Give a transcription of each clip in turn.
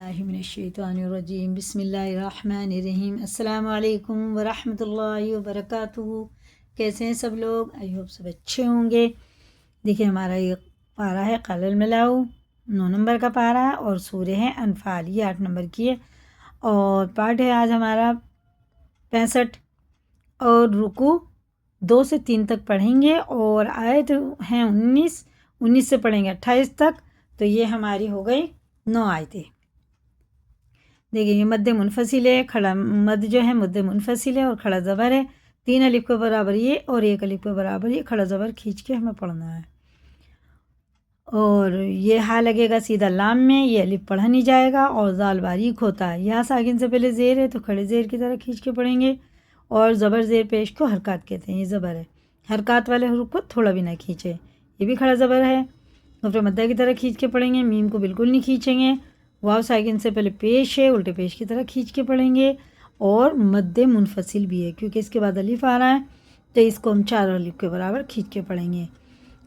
मिनश्शैतानिर्रजीम बिस्मिल्लाहिर्रहमानिर्रहीम। अस्सलाम वालेकुम वरहमतुल्लाहि वबरकातुहू। कैसे हैं सब लोग? आई होप सब अच्छे होंगे। देखिए हमारा ये पारा है क़लल मिलाऊ 9 नंबर का पारा और सूरह है अनफाल, ये 8 नंबर की है और पाठ है आज हमारा 65 और रुकू 2 से 3 तक पढ़ेंगे और आयत हैं 19 से पढ़ेंगे 28 तक। तो ये हमारी हो गई 9 आयतें। देखिए ये मद्दे मुनफसिल है, खड़ा मद जो है मद्दे मुनफसिल है और खड़ा ज़बर है। 3 अलिफ के बराबर ये और 1 अलिफ के बराबर ये खड़ा ज़बर खींच के हमें पढ़ना है। और ये हा लगेगा सीधा लाम में, ये अलिफ पढ़ा नहीं जाएगा और जाल बारीक होता है। यहाँ साकिन से पहले ज़ेर है तो खड़े ज़ेर की तरह खींच के पढ़ेंगे और ज़बर ज़ेर पेश को हरकत कहते हैं। ये ज़बर है, हरकत वाले हुरूफ को थोड़ा भी ना खींचे। ये भी खड़ा ज़बर है तो फिर मद्दा की तरह खींच के पढ़ेंगे, मीम को बिल्कुल नहीं खींचेंगे। वाव साकिन से पहले पेश है, उल्टे पेश की तरह खींच के पढ़ेंगे और मद्दे मुनफसिल भी है क्योंकि इसके बाद अलिफ आ रहा है तो इसको हम 4 अलिफ के बराबर खींच के पढ़ेंगे।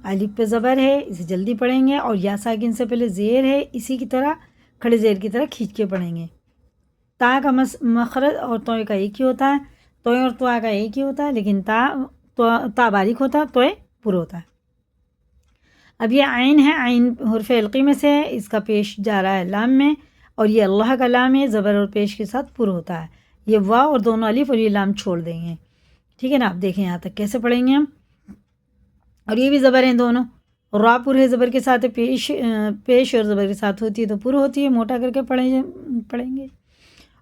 अलिफ पे ज़बर है, इसे जल्दी पढ़ेंगे और या साकिन से पहले ज़ेर है, इसी की तरह खड़े ज़ेर की तरह खींच के पढ़ेंगे। ता का मखरज और तोय का एक ही होता है, तोय और तुआ का एक ही होता है, लेकिन ता बारीक होता है, तोय पुर होता है। अब ये आइन है, आइन हुर्फ हल्की में से है, इसका पेश जा रहा है लाम में और ये अल्लाह का लाम है, ज़बर और पेश के साथ पुर होता है। ये वाह और दोनों अलिफ और ये लाम छोड़ देंगे, ठीक है ना। आप देखें यहाँ तक कैसे पढ़ेंगे हम। और ये भी ज़बर हैं दोनों, रा पुर है ज़बर के साथ है, पेश और ज़बर के साथ होती है तो पुर होती है, मोटा करके पढ़ेंगे।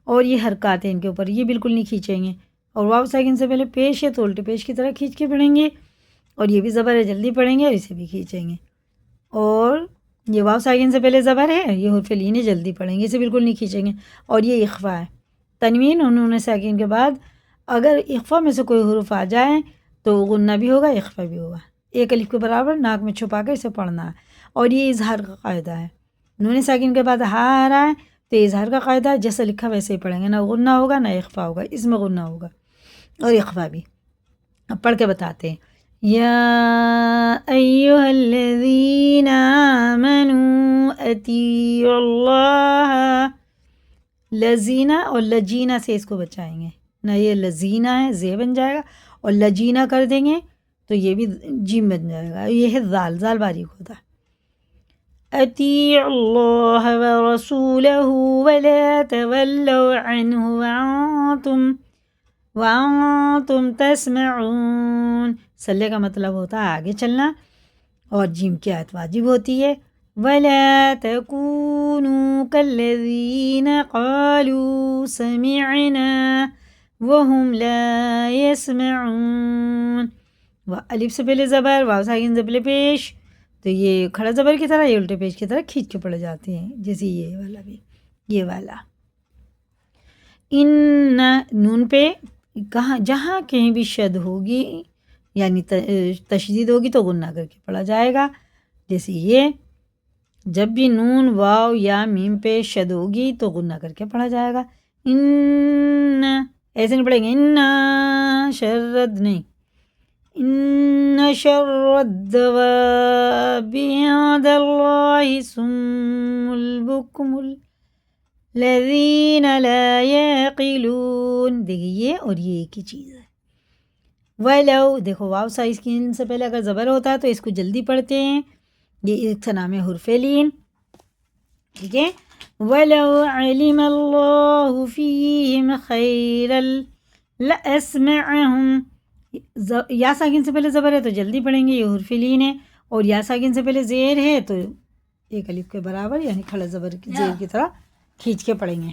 और ये हरकत है इनके ऊपर, ये बिल्कुल नहीं खींचेंगे। और वाव साकिन से पहले पेश है तो उल्टे पेश की तरह खींच के पढ़ेंगे और ये भी ज़बर है, जल्दी पढ़ेंगे और इसे भी खींचेंगे। और ये वाव साकिन से पहले ज़बर है, ये हुर्फ लीन है, जल्दी पढ़ेंगे, इसे बिल्कुल नहीं खींचेंगे। और ये इख्फा है, तनवीन उन्होंने साकिन के बाद अगर इख्फा में से कोई हुर्फ आ जाए तो गुन्ना भी होगा, इख्फा भी होगा। 1 अलिफ के बराबर नाक में छुपा कर इसे पढ़ना है। और ये इजहार का कायदा है, नून साकिन के बाद हा आ रहा है तो इजहार का कायदा है, जैसा लिखा वैसे ही पढ़ेंगे, ना गुन्ना होगा ना इख्फा होगा, इसमें गुन्ना होगा और इख्फा भी। अब पढ़ के बताते हैं। या अय्युहल्लज़ीना आमनू अतीउल्लाह, लजीना और लजीना से इसको बचाएंगे ना, ये लजीना है जे बन जाएगा और लजीना कर देंगे तो ये भी जीम बन जाएगा। ये है जाल, जाल बारीक होता है। अतीउल्लाह व रसूलहू वला तवल्लू अन्हु वअंतुम तस्मऊन। सल्ले का मतलब होता है आगे चलना और जीम की आयत वाजिब होती है। वला तकूनू कल्लज़ीना क़ालू समिअना वहुम ला यस्मऊन। व अलिफ से पहले ज़बर, वाव साकिन से पहले पेश, तो ये खड़ा ज़बर की तरह, ये उल्टे पेश की तरह खींच के पढ़ जाते हैं, जैसे ये वाला भी, ये वाला। इन नून पे कहाँ जहाँ कहीं भी शद होगी यानी तशदीद होगी तो गुन्ना करके पढ़ा जाएगा। जैसे ये जब भी नून वाव या मीम पे शद होगी तो गुन्ना करके पढ़ा जाएगा। इन ऐसे नहीं पढ़ेंगे, इन्ना शर्रद नहीं, इन्ना शर्रद्दवाबि इंदल्लाहि सुम्मुल बुक्मुल लज़ीना ला याक़िलून। देखिए ये और ये एक ही चीज़ है। वलौ, देखो वाव साकिन से पहले अगर ज़बर होता है तो इसको जल्दी पढ़ते हैं, ये इसका नाम है हुर्फ़े लीन, ठीक है। वलौ अलिमल्लाहु फ़ीहिम खैरल लअस्मअहुम, या साकिन से पहले ज़बर है तो जल्दी पढ़ेंगे, ये हुर्फ़े लीन है। और या साकिन से पहले ज़ेर है तो 1 अलिफ के बराबर यानी खड़ा ज़बर ज़ेर की तरह खींच के पढ़ेंगे।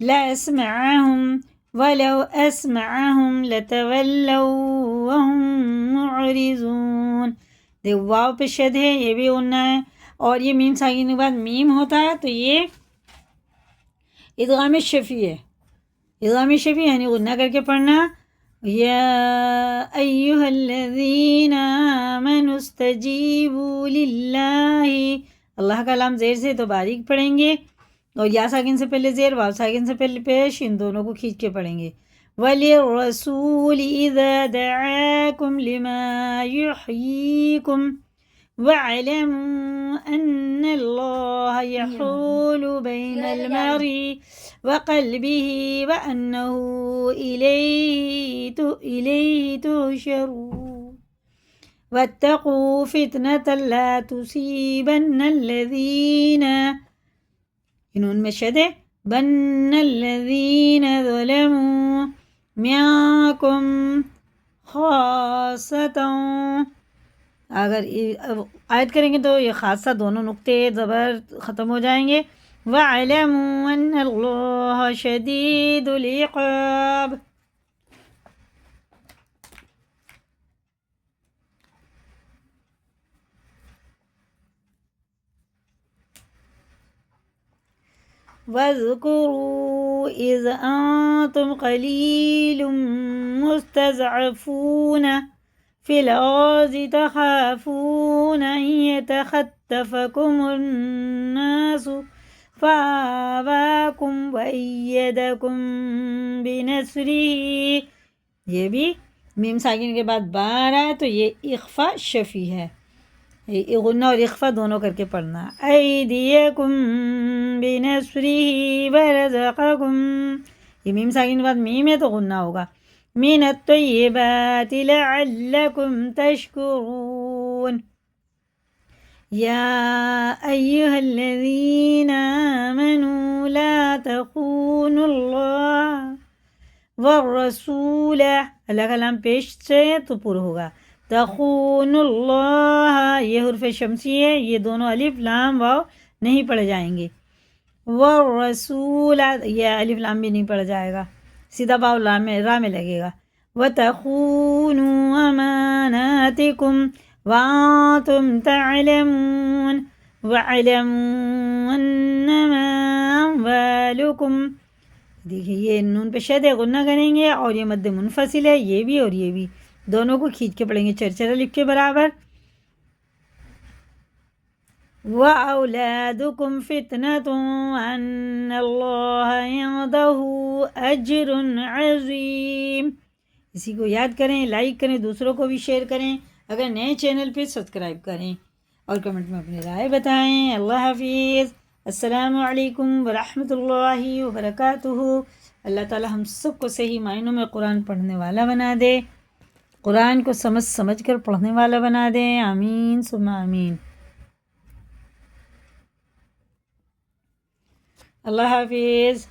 लअस्मअहुम वलौ अस्मअहुम लतवल्लौ वहुम मुअरिज़ून। देखो वाव पे शद है, ये भी गुन्ना है और ये मीम साकिन के बाद मीम होता है तो ये इदगाम शफ़ी है, इदगाम शफ़ी यानी गुन्ना करके पढ़ना। या अय्युहल्लज़ीना आमनू इस्तजीबू लिल्लाहि, अल्लाह का लाम ज़ेर से तो बारीक पढ़ेंगे और या साकिन से पहले ज़ेर, वाव साकिन से पहले पेश, इन दोनों को खींच के पढ़ेंगे। वलिर्रसूल इज़ा दआकुम लिमा युहयीकुम وَاعْلَمُوا أَنَّ اللَّهَ يَحُولُ بَيْنَ الْمَرْءِ وَقَلْبِهِ وَأَنَّهُ إِلَيْهِ تُحْشَرُونَ وَاتَّقُوا فِتْنَةً لَا تُصِيبَنَّ الَّذِينَ انون میں شد ہے بَنَّ الَّذِينَ ظَلَمُوا مِنْكُمْ خَاصَّةً. اگر آیت کریں گے تو یہ خاصہ دونوں نقطے زبر ختم ہو جائیں گے. وَاعْلَمُوا أَنَّ اللَّهَ شَدِيدُ الْعِقَابِ. وَاذْكُرُوا إِذْ أَنْتُمْ قَلِيلٌ مُسْتَضْعَفُونَ فِي الْأَرْضِ تَخَافُونَ أَنْ يَتَخَطَّفَكُمُ النَّاسُ فَآوَاكُمْ وَأَيَّدَكُمْ بِنَصْرِهِ. یہ بھی میم ساکن کے بعد بار آئے تو یہ اخفا شفی ہے، غنہ اور اخفا دونوں کر کے پڑھنا. ایدیکم بنصرہ ورزقکم، یہ میم ساکن کے بعد میم ہے تو غنہ ہوگا. من الطیبات لعلکم تشکرون. یا ایہا الذین آمنوا لا تخونوا اللہ والرسول، اللہ کا لام پیش سے تو پر ہوگا. تخون اللہ، یہ حرف شمسی ہے، یہ دونوں الف لام واو نہیں پڑھ جائیں گے. والرسول، یہ الف لام بھی نہیں پڑھ جائے گا، سیدھا واو را میں لگے گا. وتخونوا اماناتکم وانتم تعلمون واعلموا انما اموالکم. دیکھیے یہ نون پہ شد ہے، غنہ کریں گے، اور یہ مد منفصل ہے، یہ بھی اور یہ بھی دونوں کو کھینچ کے پڑھیں گے چرچرا لکھ کے برابر. وَأَوْلَادُكُمْ فِتْنَةٌ وَأَنَّ اللَّهَ عِندَهُ أَجْرٌ عَظِيمٌ. اسی کو یاد کریں، لائک کریں، دوسروں کو بھی شیئر کریں. اگر نئے چینل پہ سبسکرائب کریں اور کمنٹ میں اپنی رائے بتائیں. اللہ حافظ. السلام علیکم ورحمۃ اللہ وبرکاتہ. اللہ تعالی ہم سب کو صحیح معنوں میں قرآن پڑھنے والا بنا دے، قرآن کو سمجھ کر پڑھنے والا بنا دے. آمین ثم آمین. اللہ حافظ.